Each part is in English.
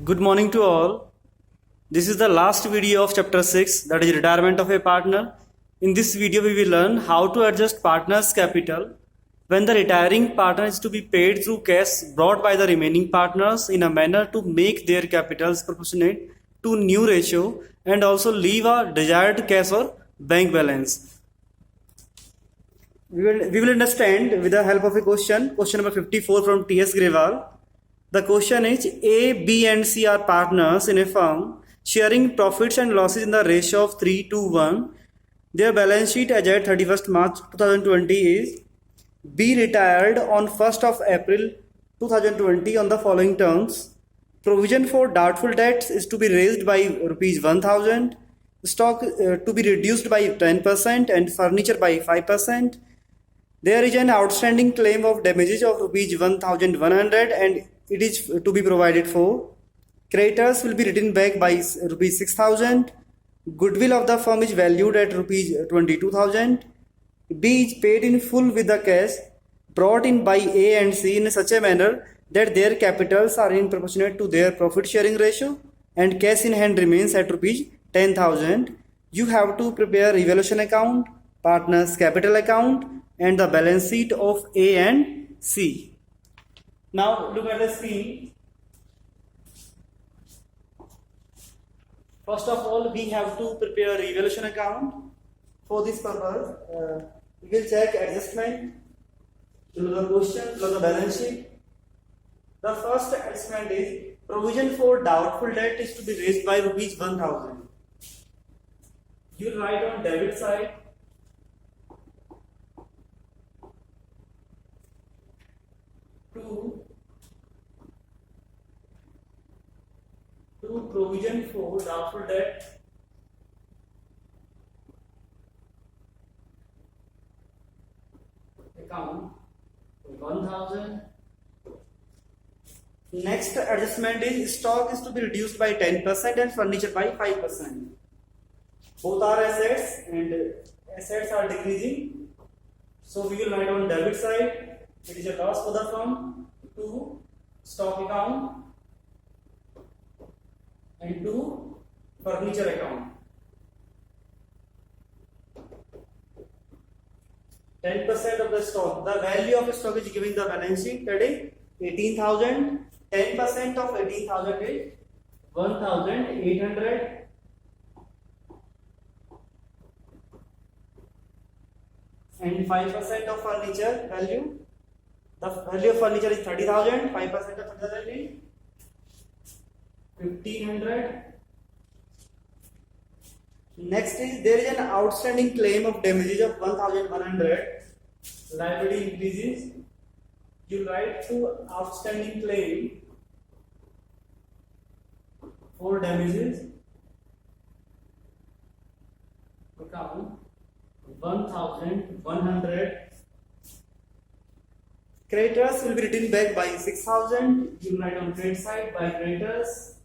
Good morning to all. This is the last video of chapter 6, that is retirement of a partner. In this video we will learn how to adjust partner's capital when the retiring partner is to be paid through cash brought by the remaining partners in a manner to make their capitals proportionate to new ratio and also leave a desired cash or bank balance. We will understand with the help of a question number 54 from T.S. Grewal. The question is, A, B and C are partners in a firm sharing profits and losses in the ratio of 3:1. Their balance sheet as at 31st March 2020 is: B retired on 1st of April 2020 on the following terms. Provision for doubtful debts is to be raised by rupees 1000, stock to be reduced by 10% and furniture by 5%. There is an outstanding claim of damages of rupees 1100 and it is to be provided for. Creditors will be written back by rupees 6000. Goodwill of the firm is valued at rupees 22,000. B is paid in full with the cash brought in by A and C in such a manner that their capitals are in proportionate to their profit sharing ratio and cash in hand remains at rupees 10,000. You have to prepare revaluation account, partners capital account and the balance sheet of A and C. Now look at the screen. First of all, we have to prepare revaluation account. For this purpose, we will check adjustment, below the question, below the balance sheet. The first adjustment is provision for doubtful debt is to be raised by rupees 1000. You will write on debit side to provision for doubtful debt account 1000. Next adjustment is stock is to be reduced by 10% and furniture by 5%. Both are assets and assets are decreasing. So we will write on debit side, it is a loss for the firm, to stock account and to furniture account. 10% of the stock, the value of the stock is giving the balance sheet, that is 18,000. 10% of 18,000 is 1,800. And 5% of furniture value, the value of furniture is 30,000. 5% of 30,000 is 1,500. Next is there is an outstanding claim of damages of 1,100. Liability increases. You write to outstanding claim for damages account 1,100. Creditors will be written back by 6,000. You write on credit side by creditors.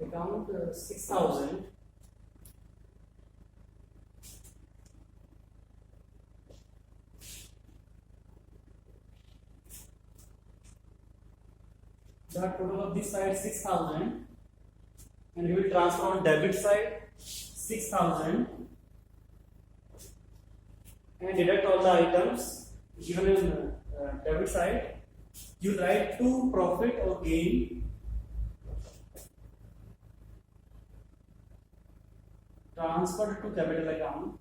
Account 6,000. The total of this side 6,000 and we will transfer on debit side 6,000 and deduct all the items given in debit side. You write to profit or gain transferred to capital account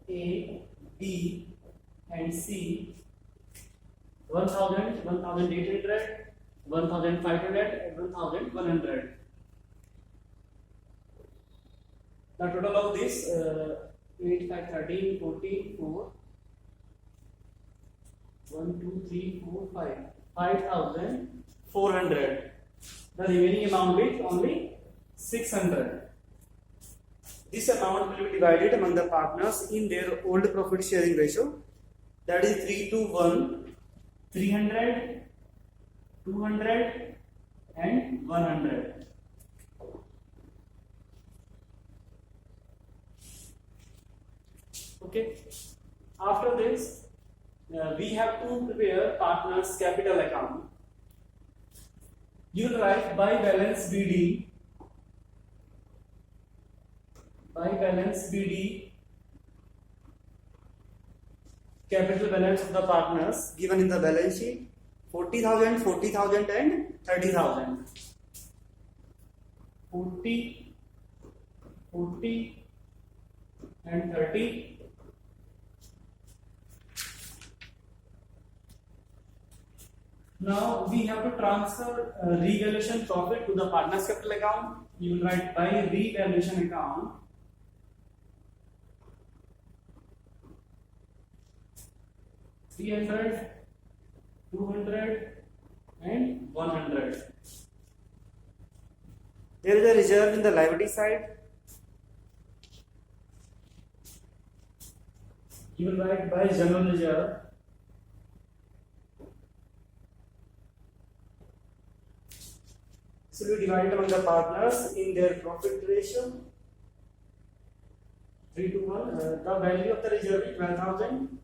A, B and C 1,000, 1,800, 1,500 and 1,100. The total of this 8, 5, 13, 14, 4 1, 2, 3, 4, 5 5,400. The remaining amount is only 600. This amount will be divided among the partners in their old profit sharing ratio, that is 3:1. 300, 200 and 100. Okay. After this, we have to prepare partner's capital account. You will write by balance BD. By balance BD, capital balance of the partners given in the balance sheet 40,000, 40,000 and 30,000. 40, 40 and 30. Now we have to transfer revaluation profit to the partners capital account. You will write by revaluation account. $300, $200 and $100. There is a reserve in the liability side. You will write by general reserve. So we divide among the partners in their profit ratio 3 to 1. The value of the reserve is 12,000,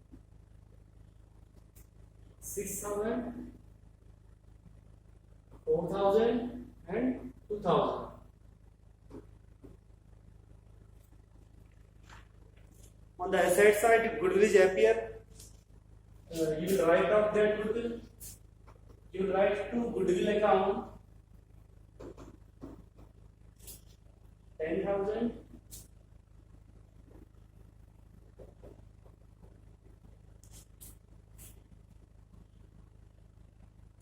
6,000, 4,000 and 2,000. On the asset side, goodwill is appear. You will write off that goodwill. You will write to goodwill account 10,000.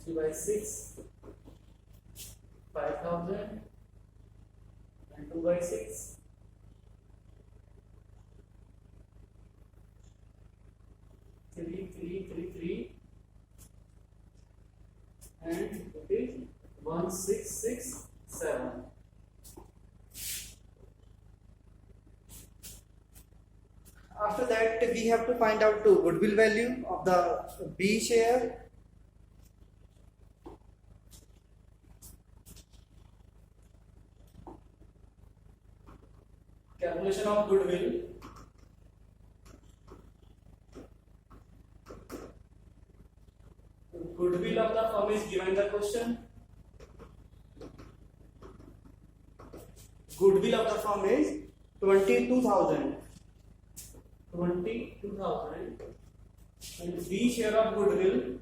Three by 6, 5,000 and 2 by 6. 3 and it is 1667. After that, we have to find out the goodwill value of the B share. Calculation of goodwill. Goodwill of the firm is given in the question. Goodwill of the firm is 22,000. 22,000 and B share of goodwill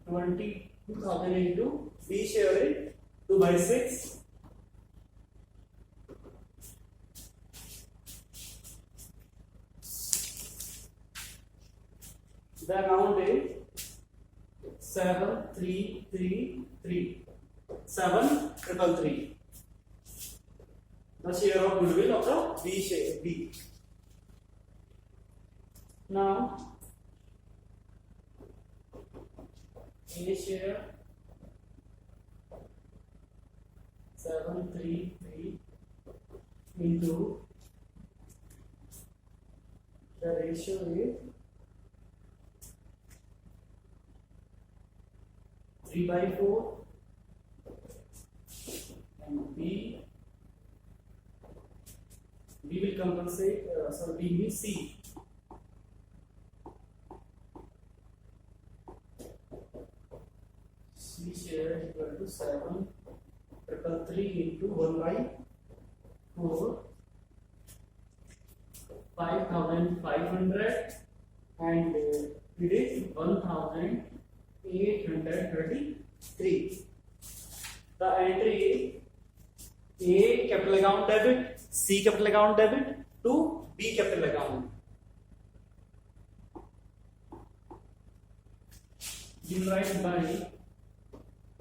$22,000 into B share is 2 by 6. The amount is 7,333. 7,333. The share of goodwill of the B share B. Now A share 733 into the ratio is 3 by 4 and B will compensate, so B will C. C share is equal to 7,333 into 1 by 4, 5,500 and it is 1,833. The entry is A capital account debit, C capital account debit to B capital account. You write by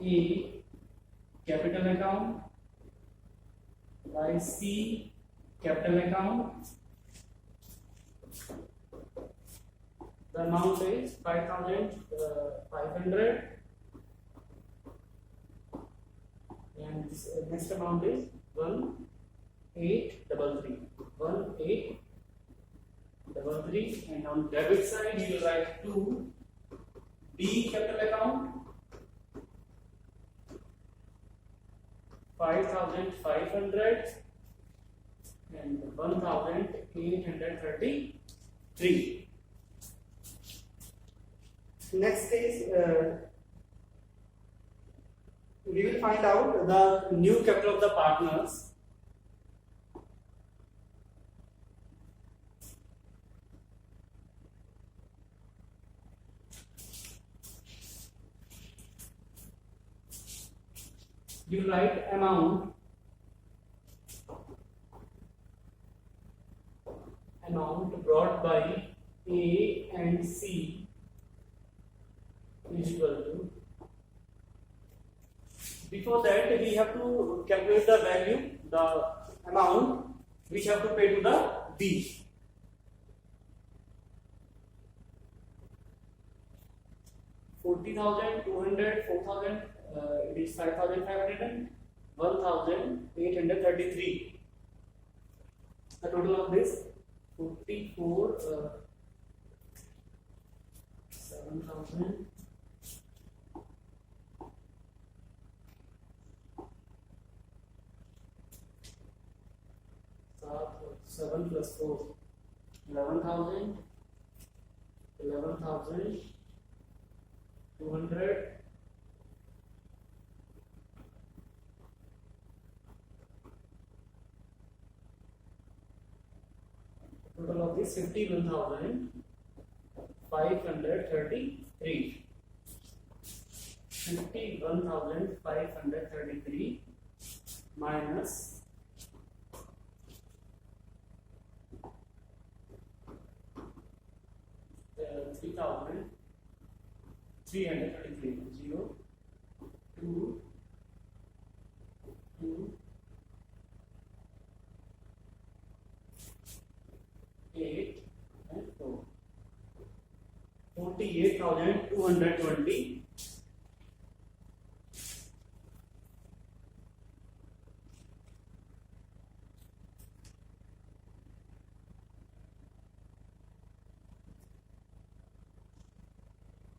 A capital account, by C capital account. The amount is 5,500 and this next amount is 1,833. 1,833 and on debit side you will write to B capital account 5,500 and 1,833. Next is we will find out the new capital of the partners. You write amount brought by A and C is equal to. Before that, we have to calculate the value, the amount which have to pay to the B. $40,200, 4,000, it is 5,500 and 1,833. The total of this 44, 7,000. 7 plus 4, 11,000, 11,200, total of this 51,533. 51,533 minus 3,333. 0, 2, 2, 8 and 4. 48,220.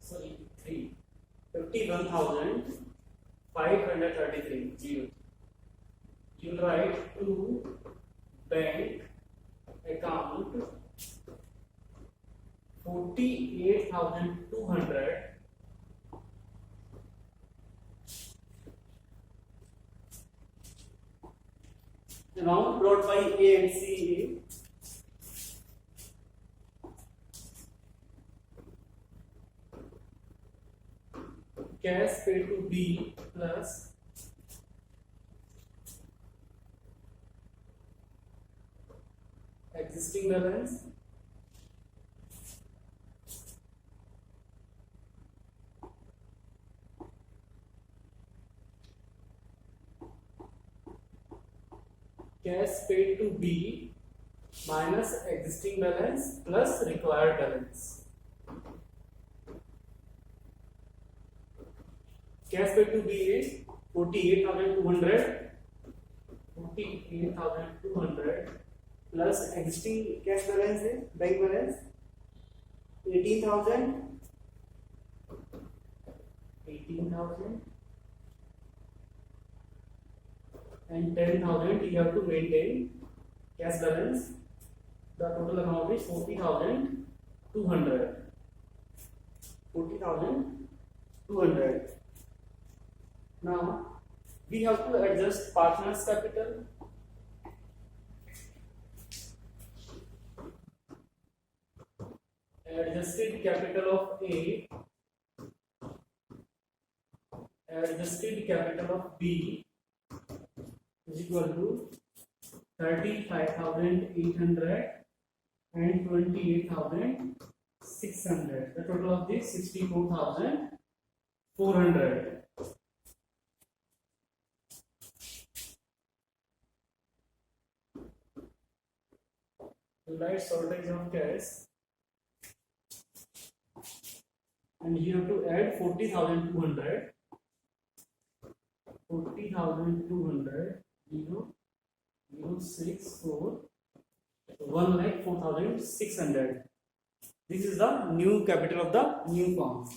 Sorry, 3. 51,533. 0. You write to bank account 48,200 amount brought by A and C. Cash paid to B plus existing balance cash paid to B minus existing balance plus required balance. Cash paid to B is 48,200 plus existing cash balance is bank balance 18,000 and 10,000 you have to maintain cash balance. The total amount is 40,200. 40,200. Now we have to adjust partners capital. Adjusted capital of A, adjusted capital of B is equal to 35,800 and 28,600. The total of this 64,400. Write shortage of cash, and you have to add 40,200. 40,200 0,064 1,04,600. This is the new capital of the new firm.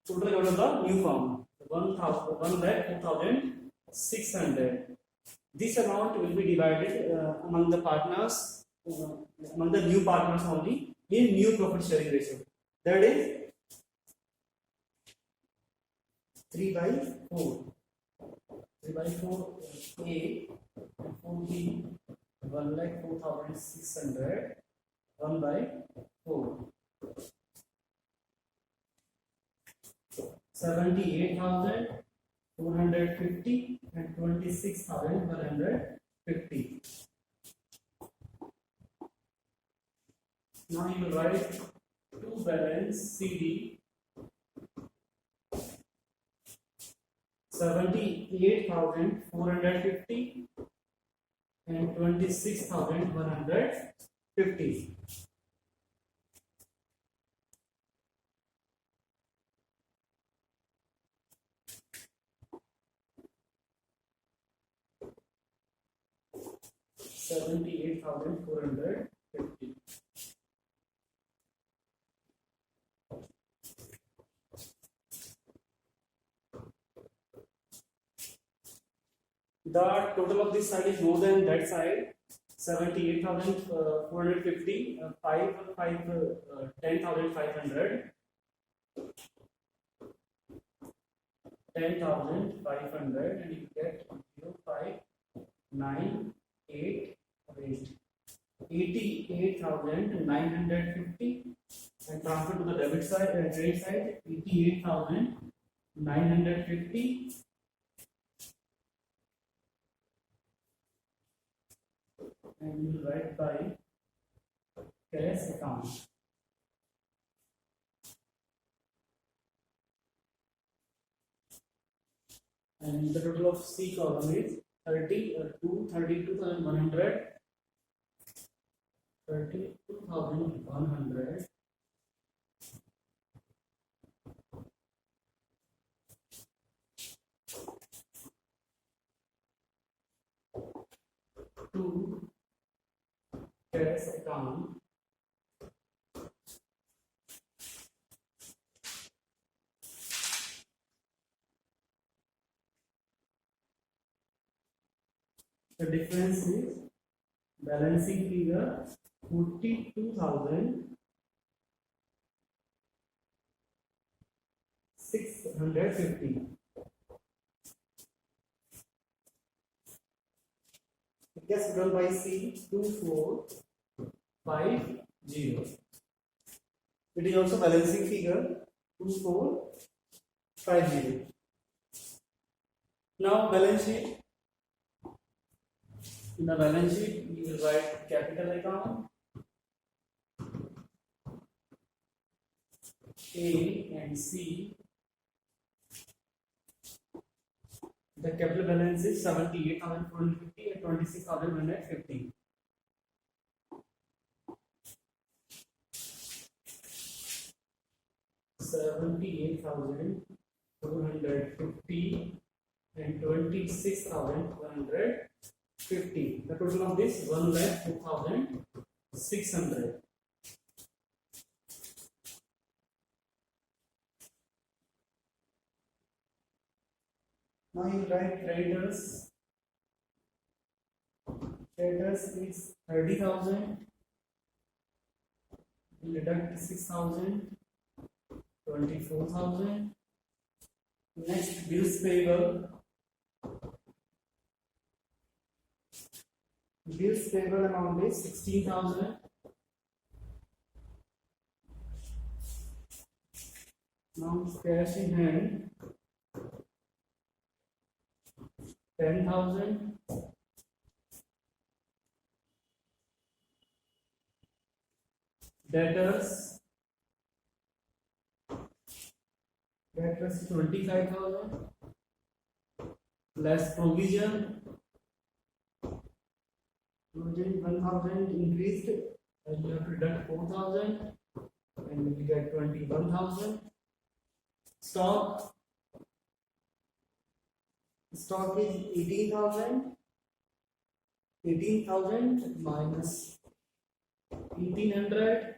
Total capital of the new firm 1,04,600. 600. This amount will be divided among the partners, among the new partners only in new profit sharing ratio. That is 3 by 4. 3 by 4 A and 4 B, 1,04,600, 1 by 4. 78,450 and 26,150. Now you will write two balance CD 78,450 and 26,150. $78,450. The total of this side is more than that side. 78,450, 10,500, 10,500, and you get 0,598. 88,950, and transfer to the debit side, credit side, 88,950, and you will write by cash account. And the total of C column is 32,100, 32,100, to cash account. The difference is balancing figure 42,650. It gets written by C 2450. It is also balancing figure 2450. Now balance sheet. In the balance sheet, we will write capital account A and C. The capital balance is 78,450 and 26,150. $78,450 and 26,150. The total of this 1,04,600. Now you write creditors. Creditors is 30,000. Deduct 6,000. 24,000. Next, bills payable. Bills payable amount is 16,000. Now cash in hand 10,000. Debtors 25,000. Less provision 1,000 increased, and you have to deduct 4,000, and you will get 21,000. Stock is 18,000. 18,000 minus 1,800.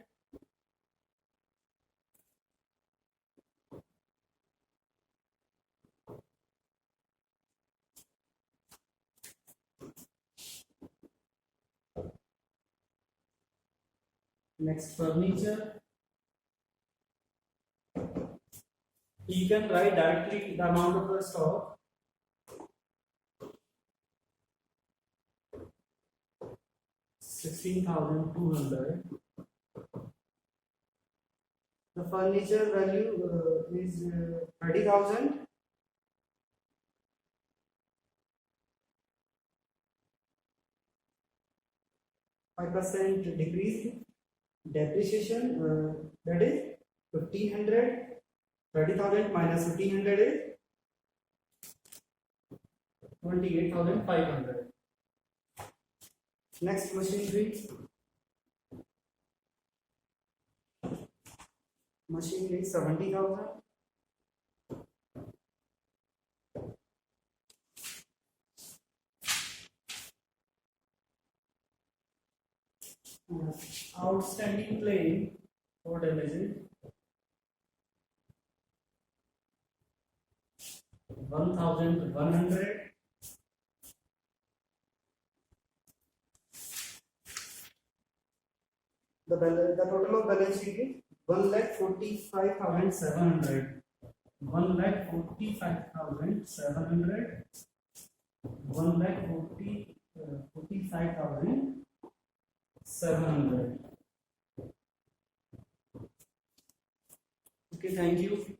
Next, furniture. You can write directly the amount of the stock. $16,200. The furniture value is 30,000. %, decrease. Depreciation, that is 1,500. 30,000 minus 1,500 is 28,500. Next, machinery. Machinery 70,000. Outstanding claim for damages 1,100. The total of balance sheet is 1,45,700. 1,45,700. 1,45,700. Okay, thank you.